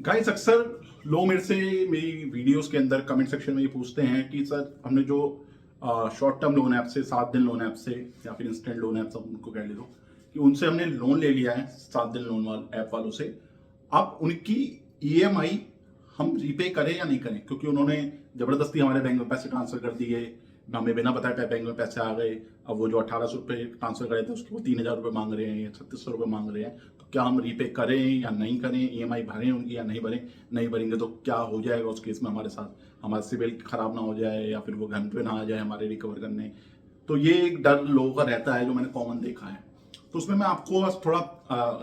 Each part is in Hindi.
गाइस अक्सर लोग मेरे से मेरी वीडियोस के अंदर कमेंट सेक्शन में ये पूछते हैं कि सर हमने जो शॉर्ट टर्म लोन ऐप से 7 दिन लोन ऐप से या फिर इंस्टेंट लोन ऐप सब उनको कह ले दो कि उनसे हमने लोन ले लिया है 7 दिन लोन ऐप वालों से। अब उनकी ईएमआई हम रीपे करें या नहीं करें, क्योंकि उन्होंने जबरदस्ती हमारे बैंक में पैसे ट्रांसफर कर दिए, हमें बिना बताए बैंक में पैसे आ गए। अब वो जो 1800 रुपये ट्रांसफर करे थे उसके वो 3000 रुपये मांग रहे हैं या 3600 रुपये मांग रहे हैं। तो क्या हम रीपे करें या नहीं करें, ईएमआई भरें उनकी या नहीं भरें? नहीं भरेंगे तो क्या हो जाएगा उस केस में हमारे साथ? हमारा सिविल खराब ना हो जाए या फिर वो घर पे ना आ जाए हमारे रिकवर करने। तो ये एक डर लोगों का रहता है जो मैंने कॉमन देखा है। तो उसमें मैं आपको बस थोड़ा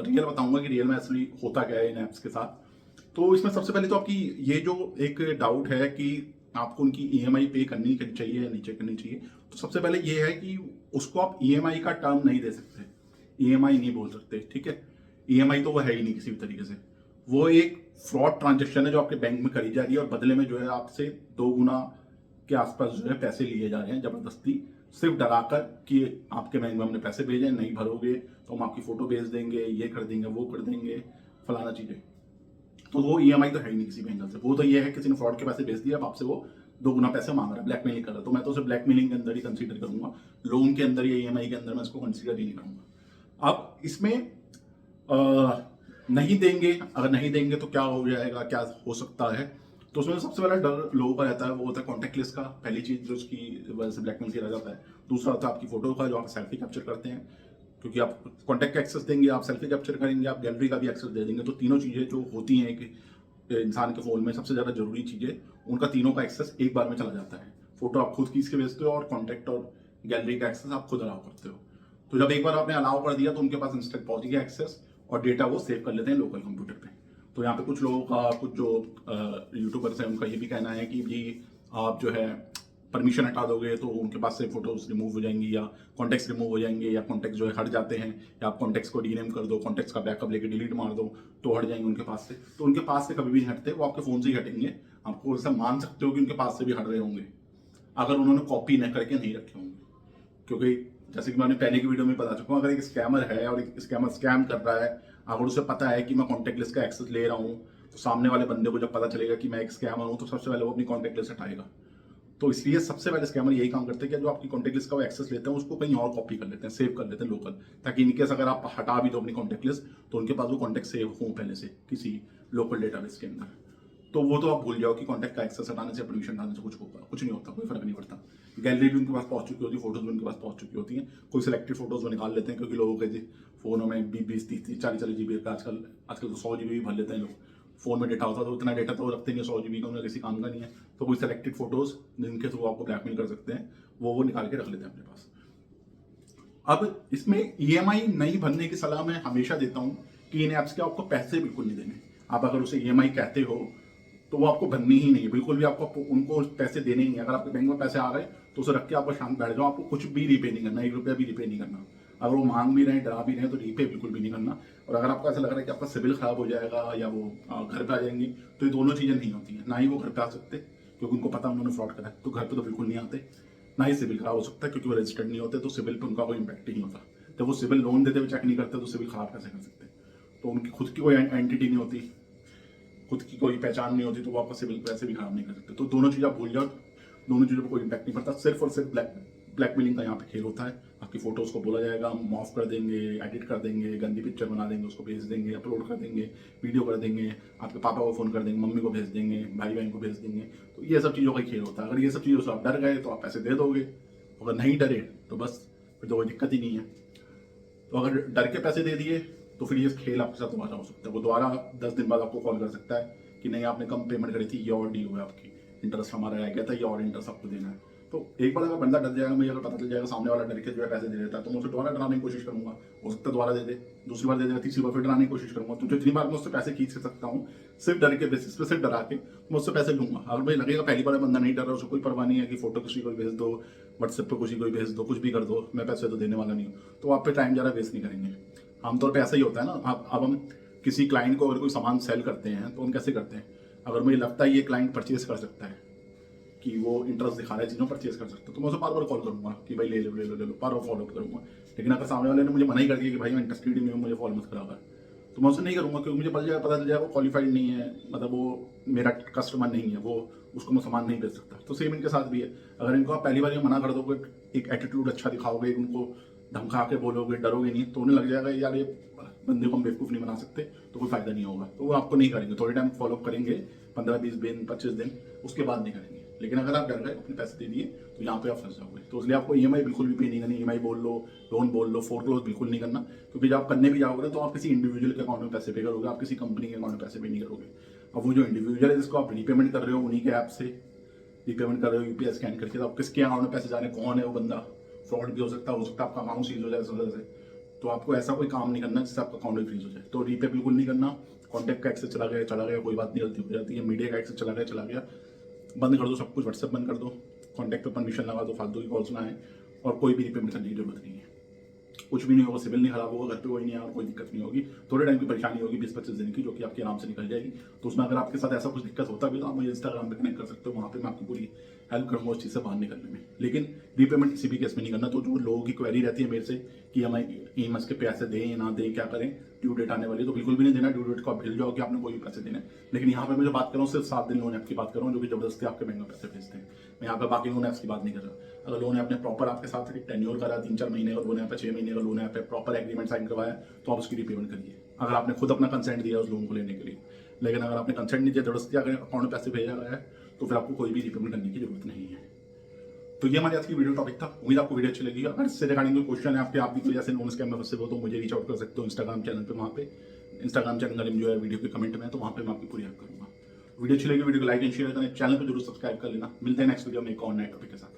रियल बताऊंगा कि रियल में असली होता क्या है इन ऐप्स के साथ। तो इसमें सबसे पहले तो आपकी ये जो एक डाउट है कि आपको उनकी ईएमआई पे करनी चाहिए या नीचे करनी चाहिए, तो सबसे पहले ये है कि उसको आप ईएमआई का टर्म नहीं दे सकते, ईएमआई नहीं बोल सकते, ठीक है। ईएमआई तो वो है ही नहीं किसी भी तरीके से। वो एक फ्रॉड ट्रांजेक्शन है जो आपके बैंक में करी जा रही है और बदले में जो है आपसे 2 गुना के आसपास जो है पैसे लिए जा रहे हैं जबरदस्ती, सिर्फ डराकर कि आपके बैंक में हमने पैसे भेजे, नहीं भरोगे तो हम आपकी फोटो भेज देंगे, ये कर देंगे, वो कर देंगे, फलाना चीजें। तो वो ईएमआई तो है ही नहीं किसी भी एंगल से। वो तो ये है किसी ने फ्रॉड के पैसे भेज दिया, अब आपसे वो 2 गुना पैसे मांग रहा है, ब्लैकमेलिंग कर रहा है। तो मैं तो उसे ब्लैकमेलिंग के अंदर ही कंसीडर करूंगा, लोन के अंदर या ईएमआई के अंदर मैं इसको कंसीडर ही नहीं करूंगा। अब इसमें नहीं देंगे, अगर नहीं देंगे तो क्या हो जाएगा, क्या हो सकता है? तो उसमें सबसे पहला डर लोगों का रहता है वो होता है कॉन्टैक्ट लिस्ट का, पहली चीज जो उसकी वजह से ब्लैकमेल किया जाता है। दूसरा होता है आपकी फोटो का जो आप सेल्फी कैप्चर करते हैं, क्योंकि आप कॉन्टैक्ट का एक्सेस देंगे, आप सेल्फी कैप्चर करेंगे, आप गैलरी का भी एक्सेस दे देंगे। तो तीनों चीजें जो होती हैं कि इंसान के फोन में सबसे ज्यादा जरूरी चीजें, उनका तीनों का एक्सेस एक बार में चला जाता है। फोटो आप खुद खींच के भेजते हो और कॉन्टैक्ट और गैलरी का एक्सेस आप खुद अलाउ करते हो। तो जब एक बार आपने अलाउ कर दिया तो उनके पास इंस्टेंट पहुंच गया एक्सेस और डेटा वो सेव कर लेते हैं लोकल कंप्यूटर पे। तो यहाँ पे कुछ लोगों का, कुछ जो यूट्यूबर्स हैं उनका ये भी कहना है कि जी आप जो है परमिशन हटा दोगे तो उनके पास से फोटोज रिमूव हो जाएंगी या कॉन्टेक्ट रिमूव हो जाएंगे, या कॉन्टेक्ट जो है हट जाते हैं, या आप कॉन्टेक्ट को डीनेम कर दो, कॉन्टेक्ट का बैकअप लेके डिलीट मार दो तो हट जाएंगे उनके पास से। तो उनके पास से कभी भी नहीं हटते, वो आपके फोन से ही हटेंगे। आपको ऐसा मान सकते हो कि उनके पास से भी हट रहे होंगे अगर उन्होंने कॉपी न करके नहीं रखे होंगे। क्योंकि जैसे कि मैंने पहले की वीडियो में बता चुका हूँ, अगर एक स्कैमर है और एक स्कैमर स्कैम कर रहा है, अगर उसे पता है कि मैं कॉन्टेक्ट लिस्ट का एक्सेस ले रहा हूँ, तो सामने वाले बंदे को जब पता चलेगा कि मैं एक स्कैमर हूँ तो सबसे पहले वो अपनी कॉन्टेक्ट लिस्ट हटाएगा। तो इसलिए सबसे पहले स्कैमर यही काम करते हैं कि जो आपकी कॉन्टेक्ट लिस्ट का वो एक्सेस लेते हैं उसको कहीं और कॉपी कर लेते हैं, सेव कर लेते हैं लोकल, ताकि इनकेस अगर आप हटा भी दो अपनी कॉन्टेक्ट लिस्ट तो उनके पास वो कॉन्टेक्ट सेव हो पहले से किसी लोकल डेटाबेस के अंदर। तो वो तो आप भूल जाओ कि कॉन्टेक्ट का एक्सेस हटाने से, परमिशन हटाने से कुछ होगा, कुछ नहीं होता, कोई फर्क नहीं पड़ता। गैलरी भी उनके पास पहुंच चुकी होती है, फोटोज भी उनके पास पहुंच चुकी होती हैं। कोई सिलेक्टेड फोटोज वो निकाल लेते हैं, क्योंकि लोगों के फोनों में 20, 30, 40 जीबी का आजकल आजकल तो 100 जीबी भी भर लेते हैं लोग। फोन में डेटा होता है तो इतना डेटा तो रखते नहीं, 100 जीबी का उन्हें किसी काम का नहीं है। तो कोई सिलेक्टेड फोटोज जिनके थ्रू आपको ब्लैकमेल कर सकते हैं वो निकाल के रख लेते हैं अपने पास। अब इसमें ईएमआई नहीं भरने की सलाह मैं हमेशा देता हूं कि इन ऐप्स के आपको पैसे बिल्कुल नहीं देने। आप अगर उसे ईएमआई कहते हो तो वो आपको भरनी ही नहीं है, बिल्कुल भी आपको उनको पैसे देने ही नहीं। अगर आपके बैंक में पैसे आ गए तो उसे रख के आपको शांत बैठ जाओ, आपको कुछ भी रीपे नहीं करना, 1 रुपया भी रीपे नहीं करना। अगर वो मांग भी रहे हैं, डरा भी रहे हैं, तो रीपे बिल्कुल भी नहीं करना। और अगर आपको ऐसा लग रहा है कि आपका सिविल खराब हो जाएगा या वो घर पे आ जाएंगे, तो ये दोनों चीजें नहीं होती हैं। ना ही वो घर पे आ सकते क्योंकि उनको पता उन्होंने फ्रॉड करा है, तो घर पे तो बिल्कुल नहीं आते। ना ही सिविल खराब हो सकता है क्योंकि वो रजिस्टर्ड नहीं होते, तो सिविल पे उनका कोई इम्पैक्ट ही नहीं होता। जब वो सिविल लोन देते हुए चेक नहीं करते तो सिविल खराब कैसे कर सकते? तो उनकी खुद की कोई एंटिटी नहीं होती, खुद की कोई पहचान नहीं होती, तो वो आपका सिविल वैसे भी खराब नहीं कर सकते। तो दोनों चीज़ आप भूल जाओ, दोनों चीज़ों पर कोई इम्पैक्ट नहीं पड़ता। सिर्फ और सिर्फ ब्लैकमेलिंग का यहाँ पे खेल होता है। आपकी फोटोज को बोला जाएगा हम माफ कर देंगे, एडिट कर देंगे, गंदी पिक्चर बना देंगे, उसको भेज देंगे, अपलोड कर देंगे, वीडियो कर देंगे, आपके पापा को फोन कर देंगे, मम्मी को भेज देंगे, भाई बहन को भेज देंगे। तो ये सब चीज़ों का खेल होता है। अगर ये सब चीज़ों से आप डर गए तो आप पैसे दे दोगे, अगर नहीं डरे तो बस फिर तो कोई दिक्कत ही नहीं है। तो अगर डर के पैसे दे दिए तो फिर ये खेल आपके साथ दोबारा हो सकता है। वो दोबारा 10 दिन बाद आपको कॉल कर सकता है कि नहीं आपने कम पेमेंट करी थी, ये और ड्यू है आपकी, इंटरेस्ट हमारा रह गया था, ये और इंटरेस्ट आपको देना है। तो एक बार अगर बंदा डर जाएगा, मुझे अगर पता चल जाएगा सामने वाला डर के जो है पैसे दे देता है, तो मैं उसे दोबारा डराने की कोशिश करूंगा। हो सकता है दोबारा दे दे, दूसरी बार दे देगा, तीसरी बार फिर डराने की कोशिश करूंगा। तो जितनी बार मैं उससे पैसे खींच सकता हूँ सिर्फ डर के बेसिस पे, सिर्फ डरा के मैं उससे पैसे लूंगा। अगर मुझे लगेगा पहली बार बंदा नहीं डर रहा, उसको कोई परवाह नहीं है कि फोटो किसी को भेज दो, व्हाट्सएप पर किसी को भेज दो, कुछ भी कर दो, मैं पैसे तो देने वाला नहीं हूँ, तो आप पे टाइम ज़्यादा वेस्ट नहीं करेंगे। आमतौर पर ऐसा ही होता है ना। अब हम किसी क्लाइंट को अगर कोई सामान सेल करते हैं तो हम कैसे करते हैं? अगर मुझे लगता है ये क्लाइंट परचेज कर सकता है, कि वो इंटरेस्ट दिखा रहा है, चीज़ों परचेज कर सकता है, तो मैं उसे बार बार कॉल करूंगा कि भाई ले लो ले लो ले लो, बार बार फॉलो अप करूंगा। लेकिन अगर सामने वाले ने मुझे मना ही कर दिया कि भाई मैं इंटरेस्टेड ही नहीं हूँ, मुझे फॉलो मत करा कर, तो मैं उससे नहीं करूँगा, क्योंकि मुझे पता चल जाएगा वो क्वालिफाइड नहीं है, मतलब वो मेरा कस्टमर नहीं है, वो उसको मैं सामान नहीं बेच सकता। तो सेम इनके साथ भी है, अगर इनको आप पहली बार ये मना कर दोगे, एक एटीट्यूड अच्छा दिखाओगे, उनको धमका के बोलोगे, डरोगे नहीं, तो उन्हें लग जाएगा यार ये बंदे को हम बेवकूफ़ नहीं बना सकते, तो कोई फायदा नहीं होगा, तो वो आपको नहीं करेंगे। थोड़े टाइम फॉलो करेंगे, 15-20 दिन 25 दिन, उसके बाद नहीं करेंगे। लेकिन अगर आप डर गए, अपने पैसे दे दिए, तो यहाँ पे आप फंस जाओगे। तो इसलिए आपको ईएमआई बिल्कुल भी पे नहीं करनी, ईएमआई बोल लो, लोन बोल लो, फोरक्लोज बिल्कुल नहीं करना, क्योंकि जब आप करने भी जाओगे ना, तो आप किसी इंडिविजुअल के अकाउंट में पैसे पे करोगे, आप किसी कंपनी के अकाउंट में पैसे पे नहीं करोगे। अब वो जो इंडिविजुअल है जिसको आप रीपेमेंट कर रहे हो, उन्हीं के ऐप से रीपेमेंट कर रहे हो यूपीआई स्कैन करके, तो आप किसके अकाउंट में पैसे जा रहे हैं, कौन है वो बंदा, फ्रॉड भी हो सकता है आपका अकाउंट सीज हो जाए इस वजह से। तो आपको ऐसा कोई काम नहीं करना जिससे आपका अकाउंट फ्रीज हो जाए। तो रीपे बिल्कुल नहीं करना। कॉन्टैक्ट का एक्सेस चला गया, कोई बात नहीं, गलती हो जाती है। मीडिया का एक्सेस चला गया, बंद कर दो सब कुछ, व्हाट्सएप बंद कर दो, कॉन्टैक्ट पे परमिशन लगा दो, फालतू की कॉल्स ना आए, और कोई भी रीपेमेंट करने की जरूरत नहीं है। कुछ भी नहीं होगा, सिविल नहीं खराब होगा, घर पे कोई नहीं आया, कोई दिक्कत नहीं होगी। थोड़े टाइम की परेशानी होगी 20-25 दिन की, जो कि आपकी आराम से निकल जाएगी। तो उसमें अगर आपके साथ ऐसा कुछ दिक्कत होता भी, तो आप मुझे इंस्टाग्राम पे कनेक्ट कर सकते हो, वहाँ पे मैं आपकी पूरी हेल्प करूँगा उस चीज़ से बाहर निकलने में। लेकिन रीपेमेंट किसी भी केस में नहीं करना। तो जो लोगों की क्वेरी रहती है मेरे से कि हमें ईएमआई के पैसे दें ना दें, क्या करें, ड्यू डेट आने वाली, तो बिल्कुल भी नहीं देना। ड्यू डेट को आप भूल जाओ कि आपने कोई भी पैसे देने। लेकिन यहाँ पे मैं जो बात कर रहा हूँ, सिर्फ 7 दिन लोन ऐप की बात कर रहा हूँ, जो कि जबरदस्ती आपके बैंक में पैसे भेजते हैं। मैं यहाँ पे बाकी लोन ऐप्स की बात नहीं कर रहा। अगर लोन ऐप ने प्रॉपर आपके साथ एक टेन्योर करा, 3-4 महीने का लोन ऐप है, 6 महीने का लोन ऐप है, प्रॉपर एग्रीमेंट साइन करवाया, तो आप उसकी रीपेमेंट करिए, अगर आपने खुद अपना कंसेंट दिया उस लोन को लेने के लिए। लेकिन अगर आपने कंसेंट नहीं दिया, जबरदस्ती अगर अकाउंट में पैसे भेजा गया है, तो फिर आपको कोई भी रीपेमेंट करने की जरूरत नहीं है। तो ये हमारी आज की वीडियो टॉपिक था। उम्मीद आपको वीडियो अच्छी लगी। अगर इससे रिगार्डिंग कोई क्वेश्चन है आपके, आप भी कोई ऐसे लोन स्कैम में फंसे हो, तो मुझे रीच आउट कर सकते हो इंस्टाग्राम चैनल पे। वहाँ पे इंस्टाग्राम चैनल का लिंक जो है वीडियो के कमेंट में, तो वहाँ पे मैं आपकी पूरी हेल्प करूँगा। वीडियो अच्छी लगी, वीडियो को लाइक एंड शेयर करें, चैनल को जरूर सब्सक्राइब कर लेना। मिलते हैं नेक्स्ट वीडियो में एक और नए टॉपिक के साथ।